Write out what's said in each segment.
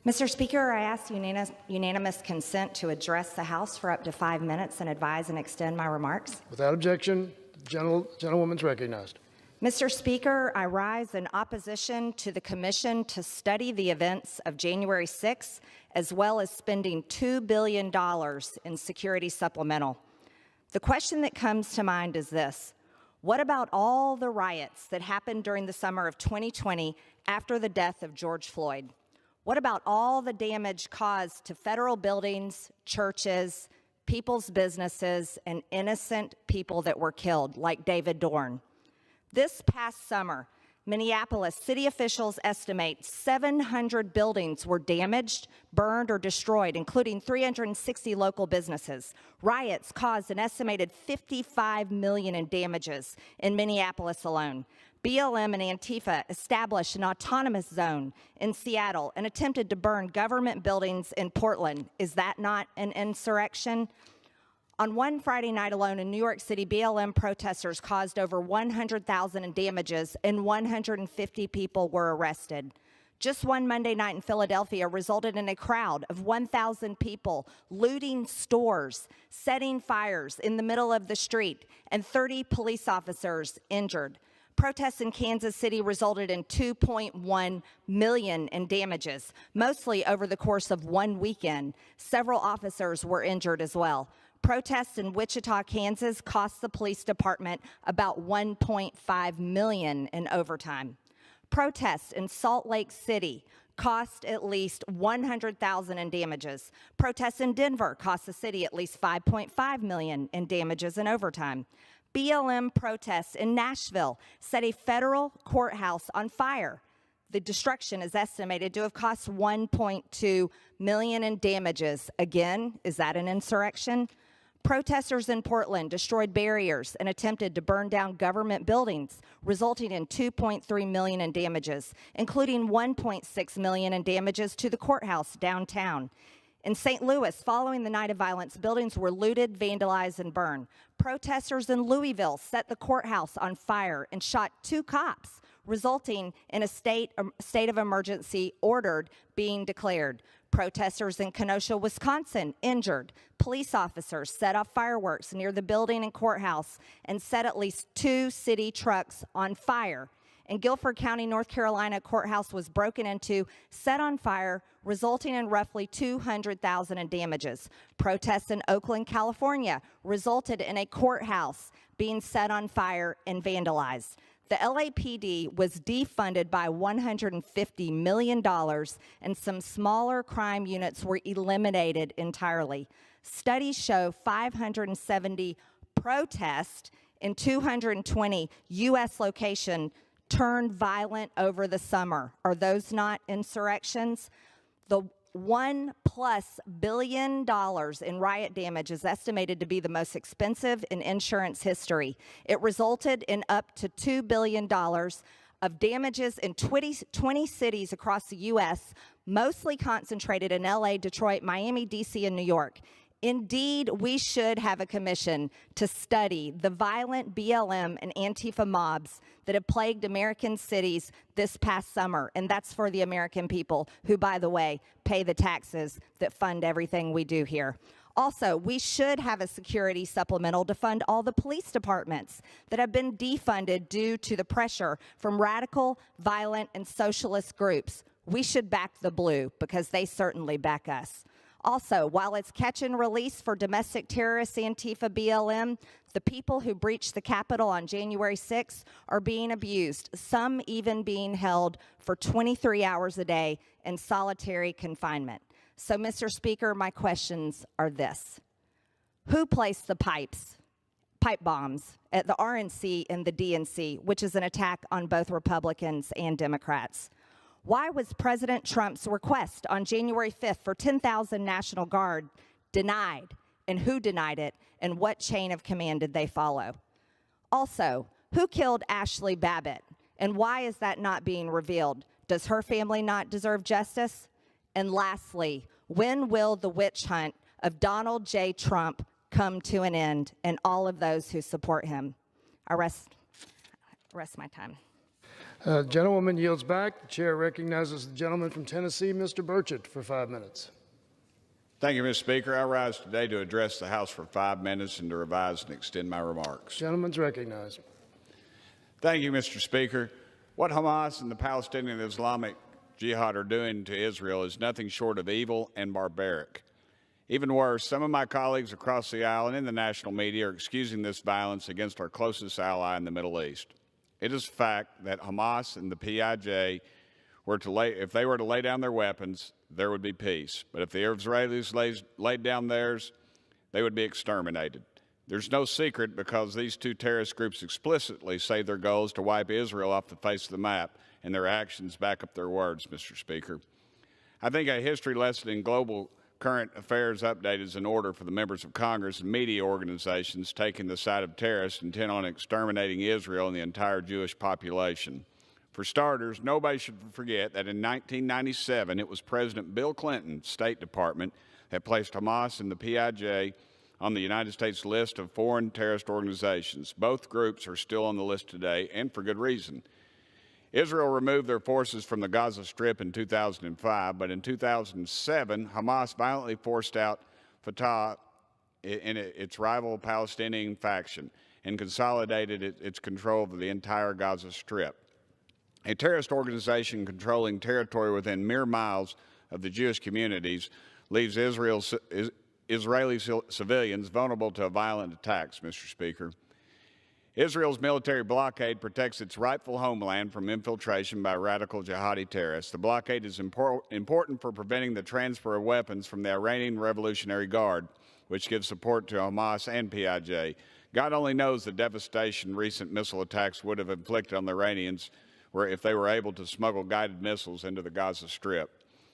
Mr. Speaker, I ask unanimous consent to address the House for up to 5 minutes and advise and extend my remarks. Without objection, the gentlewoman's recognized. Mr. Speaker, I rise in opposition to the commission to study the events of January 6th, as well as spending $2 billion in security supplemental. The question that comes to mind is this: what about all the riots that happened during the summer of 2020 after the death of George Floyd? What about all the damage caused to federal buildings, churches, people's businesses, and innocent people that were killed, like David Dorn? This past summer, Minneapolis city officials estimate 700 buildings were damaged, burned, or destroyed, including 360 local businesses. Riots caused an estimated $55 million in damages in Minneapolis alone. BLM and Antifa established an autonomous zone in Seattle and attempted to burn government buildings in Portland. Is that not an insurrection? On one Friday night alone in New York City, BLM protesters caused over $100,000 in damages and 150 people were arrested. Just one Monday night in Philadelphia resulted in a crowd of 1,000 people looting stores, setting fires in the middle of the street, and 30 police officers injured. Protests in Kansas City resulted in $2.1 million in damages, mostly over the course of one weekend. Several officers were injured as well. Protests in Wichita, Kansas cost the police department about $1.5 million in overtime. Protests in Salt Lake City cost at least $100,000 in damages. Protests in Denver cost the city at least $5.5 million in damages and overtime. BLM protests in Nashville set a federal courthouse on fire. The destruction is estimated to have cost $1.2 million in damages. Again, is that an insurrection? Protesters in Portland destroyed barriers and attempted to burn down government buildings, resulting in $2.3 million in damages, including $1.6 million in damages to the courthouse downtown. In St. Louis, following the night of violence, buildings were looted, vandalized, and burned. Protesters in Louisville set the courthouse on fire and shot 2 cops, resulting in a state of emergency ordered being declared. Protesters in Kenosha, Wisconsin, injured. Police officers set off fireworks near the building and courthouse and set at least 2 city trucks on fire. In Guilford County, North Carolina, a courthouse was broken into, set on fire, resulting in roughly $200,000 in damages. Protests in Oakland, California, resulted in a courthouse being set on fire and vandalized. The LAPD was defunded by $150 million, and some smaller crime units were eliminated entirely. Studies show 570 protests in 220 U.S. locations turned violent over the summer. Are those not insurrections? The $1+ billion in riot damage is estimated to be the most expensive in insurance history. It resulted in up to $2 billion of damages in 20 cities across the U.S., mostly concentrated in LA, Detroit, Miami, D.C., and New York. Indeed, we should have a commission to study the violent BLM and Antifa mobs that have plagued American cities this past summer, and that's for the American people who, by the way, pay the taxes that fund everything we do here. Also, we should have a security supplemental to fund all the police departments that have been defunded due to the pressure from radical, violent, and socialist groups. We should back the blue because they certainly back us. Also, while it's catch and release for domestic terrorists, Antifa, BLM, the people who breached the Capitol on January 6th are being abused, some even being held for 23 hours a day in solitary confinement. So, Mr. Speaker, my questions are this. Who placed the pipe bombs at the RNC and the DNC, which is an attack on both Republicans and Democrats? Why was President Trump's request on January 5th for 10,000 National Guard denied? And who denied it? And what chain of command did they follow? Also, who killed Ashley Babbitt? And why is that not being revealed? Does her family not deserve justice? And lastly, when will the witch hunt of Donald J. Trump come to an end and all of those who support him? I rest my time. Gentlewoman yields back. The chair recognizes the gentleman from Tennessee, Mr. Burchett, for 5 minutes. Thank you, Mr. Speaker. I rise today to address the House for 5 minutes and to revise and extend my remarks. Gentleman's recognized. Thank you, Mr. Speaker. What Hamas and the Palestinian Islamic Jihad are doing to Israel is nothing short of evil and barbaric. Even worse, some of my colleagues across the aisle and in the national media are excusing this violence against our closest ally in the Middle East. It is a fact that Hamas and the PIJ if they were to lay down their weapons, there would be peace. But if the Israelis laid down theirs, they would be exterminated. There's no secret because these two terrorist groups explicitly say their goal is to wipe Israel off the face of the map, and their actions back up their words, Mr. Speaker. I think a history lesson in global current affairs update is in order for the members of Congress and media organizations taking the side of terrorists intent on exterminating Israel and the entire Jewish population. For starters, nobody should forget that in 1997, it was President Bill Clinton's State Department that placed Hamas and the PIJ on the United States list of foreign terrorist organizations. Both groups are still on the list today, and for good reason. Israel removed their forces from the Gaza Strip in 2005, but in 2007, Hamas violently forced out Fatah in its rival Palestinian faction and consolidated its control of the entire Gaza Strip. A terrorist organization controlling territory within mere miles of the Jewish communities leaves Israeli civilians vulnerable to violent attacks, Mr. Speaker. Israel's military blockade protects its rightful homeland from infiltration by radical jihadi terrorists. The blockade is important for preventing the transfer of weapons from the Iranian Revolutionary Guard, which gives support to Hamas and PIJ. God only knows the devastation recent missile attacks would have inflicted on the Iranians if they were able to smuggle guided missiles into the Gaza Strip.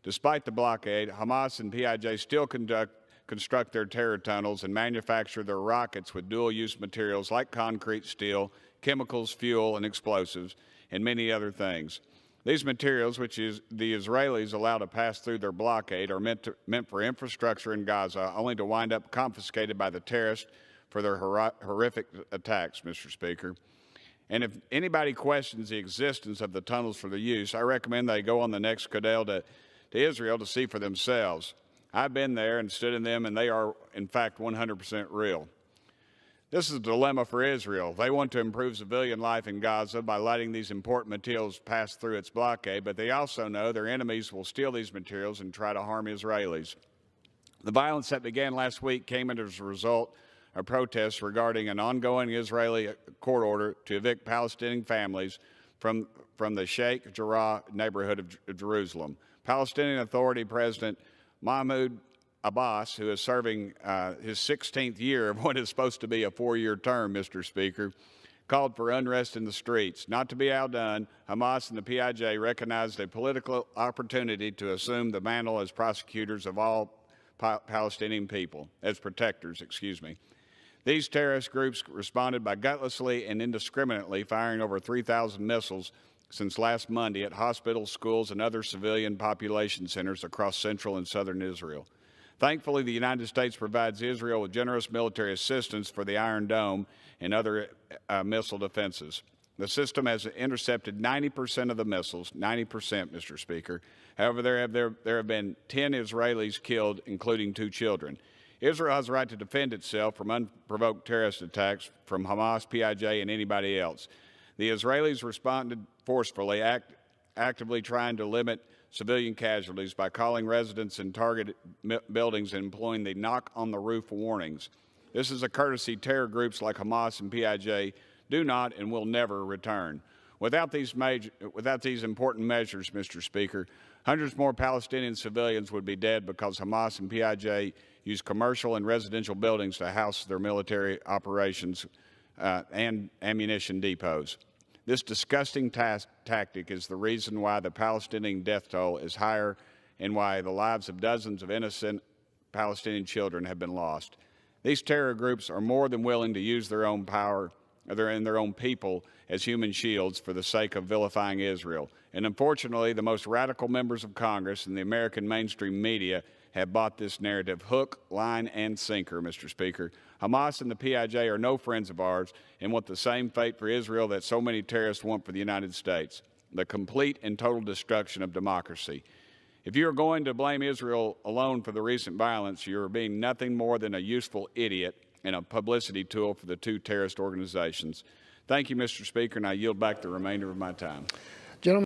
Despite the blockade, Hamas and PIJ still construct their terror tunnels and manufacture their rockets with dual-use materials like concrete, steel, chemicals, fuel, and explosives, and many other things. These materials, which the Israelis allow to pass through their blockade, are meant for infrastructure in Gaza, only to wind up confiscated by the terrorists for their horrific attacks, Mr. Speaker. And if anybody questions the existence of the tunnels for their use, I recommend they go on the next Kodel to Israel to see for themselves. I've been there and stood in them, and they are, in fact, 100% real. This is a dilemma for Israel. They want to improve civilian life in Gaza by letting these important materials pass through its blockade, but they also know their enemies will steal these materials and try to harm Israelis. The violence that began last week came as a result of protests regarding an ongoing Israeli court order to evict Palestinian families from the Sheikh Jarrah neighborhood of Jerusalem. Palestinian Authority President Mahmoud Abbas, who is serving his 16th year of what is supposed to be a 4-year term, Mr. Speaker, called for unrest in the streets. Not to be outdone, Hamas and the PIJ recognized a political opportunity to assume the mantle as prosecutors of all Palestinian people, as protectors, excuse me. These terrorist groups responded by gutlessly and indiscriminately firing over 3,000 missiles since last Monday at hospitals, schools, and other civilian population centers across central and southern Israel. Thankfully, the United States provides Israel with generous military assistance for the Iron Dome and other missile defenses. The system has intercepted 90% of the missiles, 90%, Mr. Speaker. However, there have been 10 Israelis killed, including 2 children. Israel has the right to defend itself from unprovoked terrorist attacks from Hamas, PIJ, and anybody else. The Israelis responded forcefully, actively trying to limit civilian casualties by calling residents in targeted buildings and employing the knock-on-the-roof warnings. This is a courtesy terror groups like Hamas and PIJ do not and will never return. Without these important measures, Mr. Speaker, hundreds more Palestinian civilians would be dead because Hamas and PIJ use commercial and residential buildings to house their military operations and ammunition depots. This disgusting tactic is the reason why the Palestinian death toll is higher and why the lives of dozens of innocent Palestinian children have been lost. These terror groups are more than willing to use their own power and their own people as human shields for the sake of vilifying Israel. And unfortunately, the most radical members of Congress and the American mainstream media have bought this narrative hook, line, and sinker, Mr. Speaker. Hamas and the PIJ are no friends of ours and want the same fate for Israel that so many terrorists want for the United States. the complete and total destruction of democracy. If you are going to blame Israel alone for the recent violence, you are being nothing more than a useful idiot and a publicity tool for the two terrorist organizations. Thank you, Mr. Speaker, and I yield back the remainder of my time. Gentlemen.